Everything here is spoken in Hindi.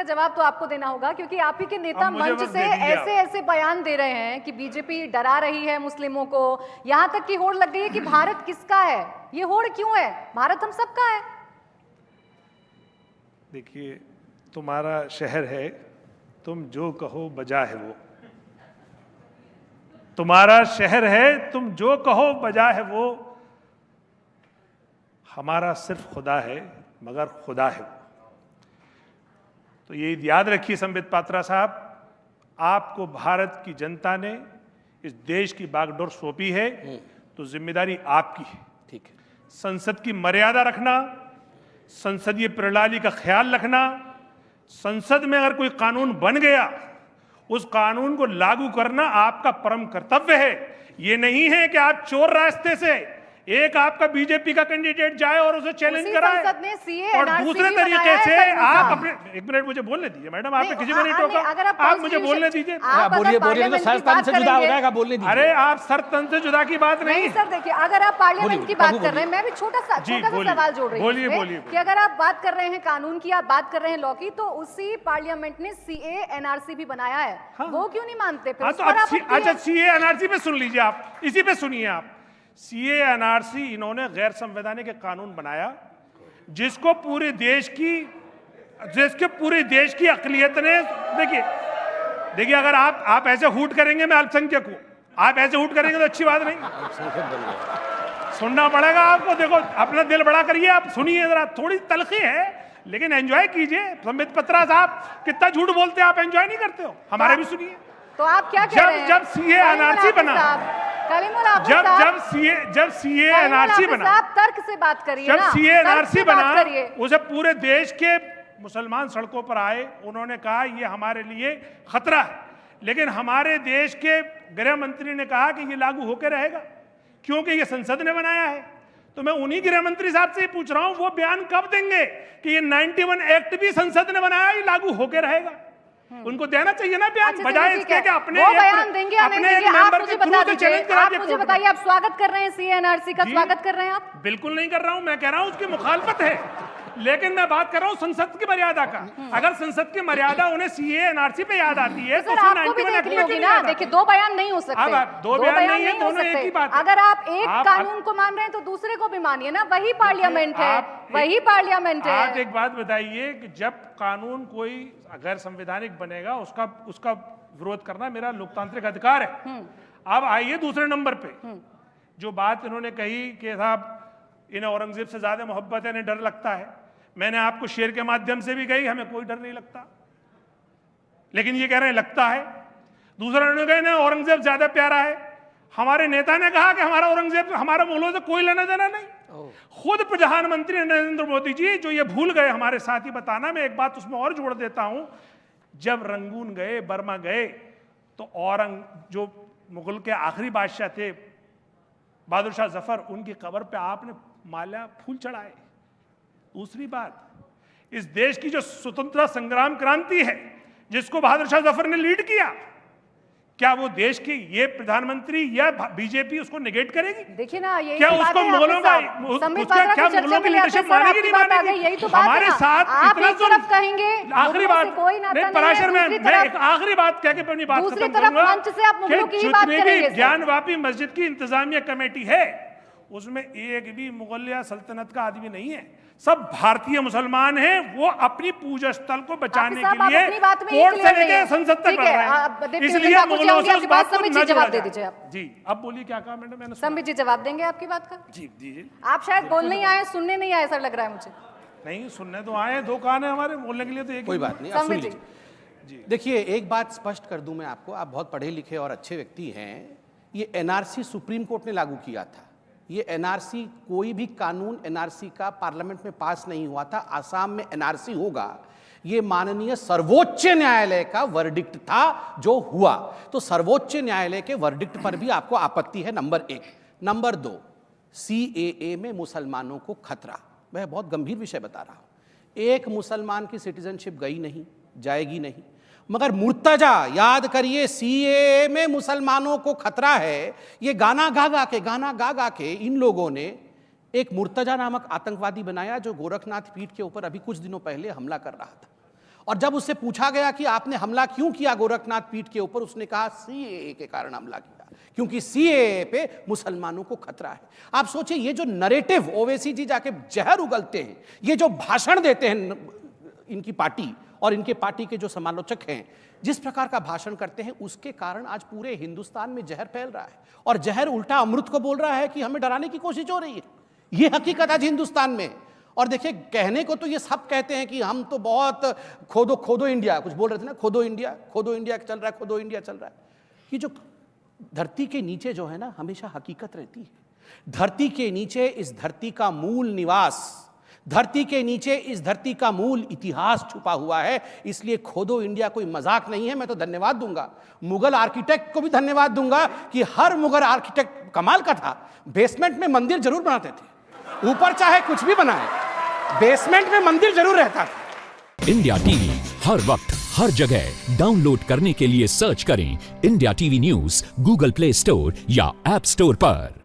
इसका जवाब तो आपको देना होगा, क्योंकि आप ही के नेता मंच से ऐसे ऐसे बयान दे रहे हैं कि बीजेपी डरा रही है मुस्लिमों को, यहां तक की होड़ लग गई है कि भारत किसका है। ये होड़ क्यों है? भारत हम सबका है। देखिए, तुम्हारा शहर है, तुम जो कहो बजा है वो। तुम्हारा शहर है, तुम जो कहो बजा है वो। हमारा सिर्फ खुदा है, मगर खुदा है वो। तो ये याद रखिए संबित पात्रा साहब, आपको भारत की जनता ने इस देश की बागडोर सौंपी है, तो जिम्मेदारी आपकी है। ठीक है। संसद की मर्यादा रखना, संसदीय प्रणाली का ख्याल रखना, संसद में अगर कोई कानून बन गया उस कानून को लागू करना आपका परम कर्तव्य है। ये नहीं है कि आप चोर रास्ते से एक आपका बीजेपी का कैंडिडेट जाए और उसे चैलेंज कराए और दूसरे तरीके से आप अपने। एक मिनट मुझे बोलने दीजिए मैडम, आपने किसी को नहीं टोका, आप मुझे बोलने दीजिए। बोलिए बोलिए, तो सर तन से जुदा हो जाएगा, बोलने दीजिए। अरे आप सर तन से जुदा की बात नहीं सर। देखिए, अगर आप पार्लियामेंट की बात कर रहे हैं, मैं भी छोटा सा सवाल जोड़ रही हूँ कि अगर आप बात कर रहे हैं कानून की, आप बात कर रहे हैं लॉ की, तो उसी पार्लियामेंट ने सीए एनआरसी भी बनाया है, वो क्यों नहीं मानते? अच्छा, सीए एनआरसी पे सुन लीजिए, आप इसी पे सुनिए। आप सीए एनआरसी इन्होंने गैर संवैधानिक कानून बनाया जिसके पूरे देश की अकलियत ने। देखिए अगर आप ऐसे हूट करेंगे, मैं अल्पसंख्यक हूं, आप ऐसे हूट करेंगे तो अच्छी बात नहीं, सुनना पड़ेगा आपको। देखो, अपना दिल बड़ा करिए, आप सुनिए जरा, थोड़ी तलखी है लेकिन एंजॉय कीजिए। संबित पात्रा साहब कितना झूठ बोलते हैं, आप एंजॉय नहीं करते हो, हमारे भी सुनिए। तो आप क्या कह रहे हैं? जब सीए एनआरसी बना, जब सीए एनआरसी बना, तर्क से बात करिए। जब सीए एनआरसी बना, उसे पूरे देश के मुसलमान सड़कों पर आए, उन्होंने कहा ये हमारे लिए खतरा है, लेकिन हमारे देश के गृह मंत्री ने कहा कि ये लागू होकर रहेगा क्योंकि ये संसद ने बनाया है। तो मैं उन्हीं गृह मंत्री साहब से पूछ रहा हूं, वो बयान कब देंगे कि ये 91 एक्ट भी संसद ने बनाया, ये लागू होकर रहेगा? उनको देना चाहिए ना बयान, बजाय इसके कि अपने बयान देंगे। अपने एक मेंबर के थ्रू से चैलेंज करा दिया। मुझे बताइए, आप स्वागत कर रहे हैं सीए एनआरसी का? स्वागत कर रहे हैं आप? बिल्कुल नहीं कर रहा हूं, मैं कह रहा हूं उसकी मुखालफत है, लेकिन मैं बात कर रहा हूं संसद की मर्यादा का। अगर संसद की मर्यादा उन्हें सीए एनआरसी पे याद आती है तो आपको भी देखनी होगी ना। देखिए, दो बयान नहीं हो सकते, दो बयान नहीं है, दोनों एक ही बात है। अगर आप एक कानून को मान रहे हैं तो दूसरे को भी मानिए ना, वही पार्लियामेंट है, वही पार्लियामेंट है। आप एक बात बताइए कि जब कानून कोई गैर संवैधानिक बनेगा उसका विरोध करना मेरा लोकतांत्रिक अधिकार है। अब आइए दूसरे नंबर पे, जो बात इन्होंने कही कि साहब इन्हें औरंगजेब से ज्यादा मोहब्बत है, इन्हें डर लगता है। मैंने आपको शेर के माध्यम से भी कही, हमें कोई डर नहीं लगता, लेकिन ये कह रहे हैं लगता है। दूसरा उन्होंने कहा ना औरंगजेब ज्यादा प्यारा है। हमारे नेता ने कहा कि हमारा औरंगजेब हमारा मुगलों से कोई लेना देना नहीं। खुद प्रधानमंत्री नरेंद्र मोदी जी जो ये भूल गए हमारे साथ ही बताना, मैं एक बात उसमें और जोड़ देता हूं, जब रंगून गए, बर्मा गए, तो जो मुगल के आखिरी बादशाह थे बहादुर शाह जफर, उनकी कब्र पे आपने माल्या फूल चढ़ाए। दूसरी बात, इस देश की जो स्वतंत्रता संग्राम क्रांति है जिसको बहादुर शाह जफर ने लीड किया, क्या वो देश की ये प्रधानमंत्री या बीजेपी उसको नेगेट करेगी? देखिए ना, ये क्या उसको मुगलों का क्या मुगलों की लीडरशिप मानेगी नहीं मानेगी? यही तो हमारे साथ आप एक तरफ कहेंगे, आखिरी बात नहीं, पराशर में मैं एक आखिरी बात कह के अपनी बात खत्म करूंगा कि जितनी भी ज्ञानवापी मस्जिद की इंतजामिया कमेटी है उसमें एक भी मुगलिया सल्तनत का आदमी नहीं है, सब भारतीय मुसलमान हैं। वो अपनी पूजा स्थल को बचाने के लिए कोर्ट से लेकर संसद तक बढ़ रहे हैं, इसलिए मुगलों से उस बात को न जोड़ा जाए। जी, अब बोलिए क्या कहा मैडम? मैंने संबित जी जवाब देंगे आपकी बात का? जी दीजिए। आप शायद बोलने ही आए, सुनने नहीं आए, सर लग रहा है मुझे। नहीं, सुनने तो आए, दो कान है हमारे, बोलने के लिए तो एक। कोई बात नहीं, सुन लीजिए। देखिए, एक बात स्पष्ट कर दूं मैं आपको, आप बहुत पढ़े लिखे और अच्छे व्यक्ति हैं। ये एनआरसी सुप्रीम कोर्ट ने लागू किया था। ये एनआरसी, कोई भी कानून एनआरसी का पार्लियामेंट में पास नहीं हुआ था। आसाम में एनआरसी होगा, ये माननीय सर्वोच्च न्यायालय का वर्डिक्ट था जो हुआ। तो सर्वोच्च न्यायालय के वर्डिक्ट पर भी आपको आपत्ति है, नंबर 1। नंबर 2, सीएए में मुसलमानों को खतरा। मैं बहुत गंभीर विषय बता रहा हूं। एक मुसलमान की सिटीजनशिप गई नहीं, जाएगी नहीं, मगर मुर्तजा, याद करिए, सीएए में मुसलमानों को खतरा है। ये गाना गा के इन लोगों ने एक मुर्तजा नामक आतंकवादी बनाया जो गोरखनाथ पीठ के ऊपर अभी कुछ दिनों पहले हमला कर रहा था। और जब उससे पूछा गया कि आपने हमला क्यों किया गोरखनाथ पीठ के ऊपर, उसने कहा सीएए के कारण हमला किया, क्योंकि सीएए पे मुसलमानों को खतरा है। आप सोचिए, ये जो नरेटिव ओवैसी जी जाके जहर उगलते हैं, ये जो भाषण देते हैं इनकी पार्टी और इनके पार्टी के जो समालोचक हैं, जिस प्रकार का भाषण करते हैं, उसके कारण आज पूरे हिंदुस्तान में जहर फैल रहा है और जहर उल्टा अमृत को बोल रहा है कि हमें डराने की कोशिश हो रही है। ये हकीकत आज हिंदुस्तान में। और देखिए, कहने को तो ये सब कहते हैं कि हम तो बहुत खोदो खोदो इंडिया, कुछ बोल रहे थे ना, खोदो इंडिया चल रहा है, खोदो इंडिया चल रहा है। ये जो धरती के नीचे जो है ना, हमेशा हकीकत रहती है। धरती के नीचे इस धरती का मूल निवास, धरती के नीचे इस धरती का मूल इतिहास छुपा हुआ है। इसलिए खोदो इंडिया कोई मजाक नहीं है। मैं तो धन्यवाद दूंगा मुगल आर्किटेक्ट को भी धन्यवाद दूंगा कि हर मुगल आर्किटेक्ट कमाल का था। बेसमेंट में मंदिर जरूर बनाते थे, ऊपर चाहे कुछ भी बनाए, बेसमेंट में मंदिर जरूर रहता था। इंडिया टीवी हर वक्त हर जगह डाउनलोड करने के लिए सर्च करें India TV news Google play store या ऐप स्टोर पर।